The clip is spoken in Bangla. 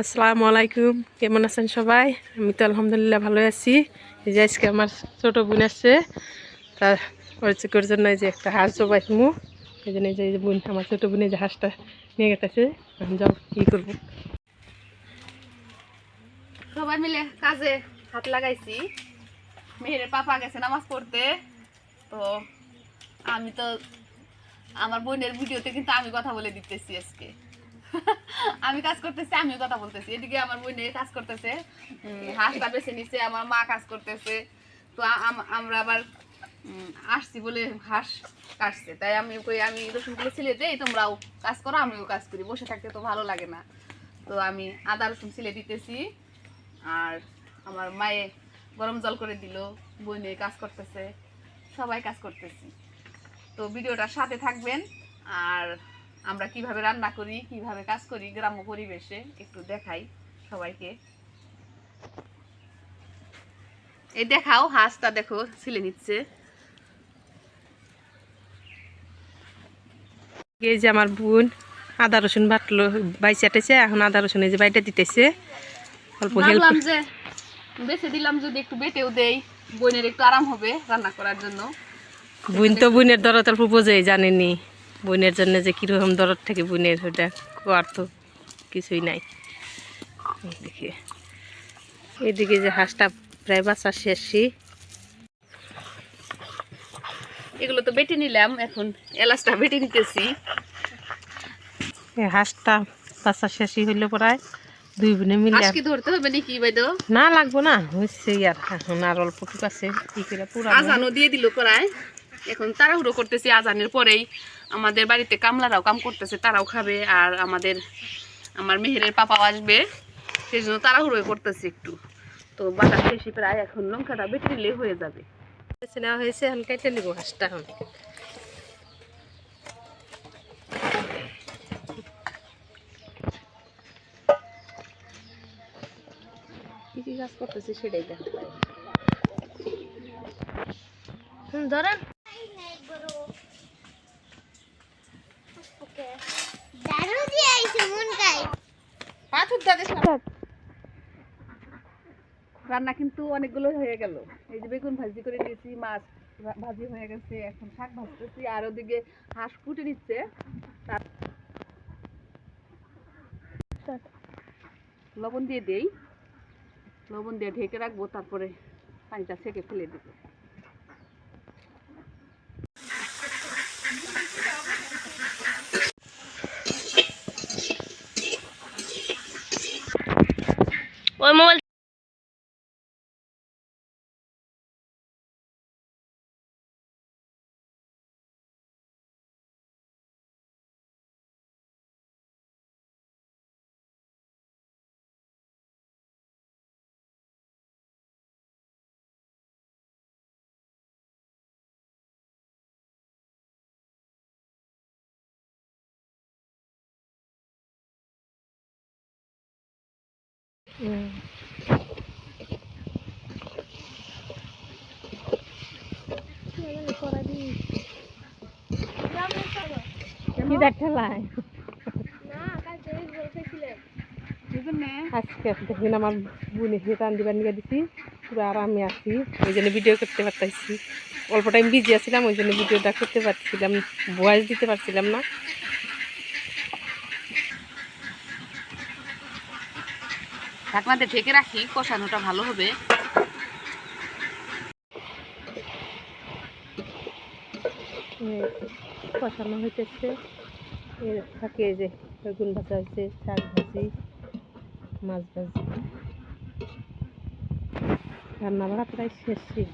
আসসালামু আলাইকুম, কেমন আছেন সবাই? আমি তো আলহামদুলিল্লাহ ভালো আছি। এই যে আজকে আমার ছোটো বোন আছে, তার পরিচয়ের জন্য এই যে একটা হাঁস জবাইমু। এই জন্য এই যে বোন, আমার ছোটো বোন এই যে হাঁসটা নিয়ে গেছে। আমি যাও কী করবো, সবাই মিলে কাজে হাত লাগাইছি। মেহেরের পাপা গেছে নামাজ পড়তে, তো আমি তো আমার বোনের ভিডিওতে কিন্তু আমি কথা বলে দিতেছি আজকে। আমি কাজ করতেছি, আমিও কথা বলতেছি। এদিকে আমার বোনে কাজ করতেছে, হাঁসটা বেছে নিচ্ছে, আমার মা কাজ করতেছে। তো আমরা আবার আসছি বলে হাঁস কাটছে, তাই আমি রসুনগুলো ছিলে দেই, তোমরাও কাজ করো আমিও কাজ করি, বসে থাকতে তো ভালো লাগে না। তো আমি আদা রসুন ছিলে দিতেছি, আর আমার মায়ে গরম জল করে দিল, বোনে কাজ করতেছে, সবাই কাজ করতেছি। তো ভিডিওটার সাথে থাকবেন, আর আমরা কিভাবে রান্না করি, কিভাবে কাজ করি গ্রাম্য পরিবেশে একটু দেখাই সবাইকে। এই দেখাও, হাঁসটা দেখো ছিলে নিচ্ছে। এই যে আমার বোন আদা রসুন বাটলো, বাইচাটেছে, এখন আদা রসুন এই যে বাইটা দিতেছে। অল্প হেল্প যে বেছে দিলাম, যদি একটু বেটেও দেই, বোনের একটু আরাম হবে রান্না করার জন্য। বোন তো বোনের দরদ অল্প বোঝেই, জানেনি বোনের জন্য যে কীরকম দরদ থাকে বোনের, ওটা আর তো কিছুই নাই। দেখি এদিকে যে হাঁসটা প্রায় বাচ্চা শেষই, এগুলো তো বেটে নিলাম, এখন এলাচটা বেটে নিতেছি। হাঁসটা বাচ্চা শেষই হইলে প্রায় দুই বোনে মিলে। কি ধরতে হবে নাকি বাইদো? না লাগবো না, হচ্ছে আর এখন আর অল্প টুক আছে। কি করে পুরা আজানও দিয়ে দিল করায়, এখন তাড়াহুড়ো করতেছি। আজানের পরেই আমাদের বাড়িতে কামলারাও কাম করতেছে, তারাও খাবে, আর আমার মেহেরের পাপাও আসবে, সেই জন্য তাড়াহুড়ো করতেছি একটু। তো বাটা শেষই প্রায়, এখন লঙ্কাটা বেটে নিলে হয়ে যাবে। নেওয়া হয়েছে, এখন কেটে নিব হাঁসটা। এখন কি কি কাজ করতেছি সেটাই দেখা যায়। ধরেন রান্না কিন্তু অনেকগুলো হয়ে গেল। এই যে বেগুন ভাজি করে নিয়েছি, মাছ ভাজি হয়ে গেছে, এখন শাক ভাজতেছি, আর ওদিকে হাঁস কুটে নিচ্ছে। লবণ দিয়ে দেই, লবণ দিয়ে ঢেকে রাখবো, তারপরে পানিটা ছেঁকে ফেলে দেবো। ওই মোবাইল কি দেখালায় আজকে দেখবেন আমার বোনে টান দিবার নিয়ে দিছি, পুরো আরামে আছি, ওই জন্য ভিডিও করতে পারতেছি। অল্প টাইম বিজি আছিলাম, ওই জন্য ভিডিওটা করতে পারছিলাম, ভয়েস দিতে পারছিলাম না। ঢাকনাতে ঢেকে রাখি, কষানোটা ভালো হবে। কষানো হইতেছে, এর থাকে যে বেগুন ভাজা হয়েছে, শাক ভাজি, মাছ ভাজি, রান্না বাড়া প্রায় শেষই।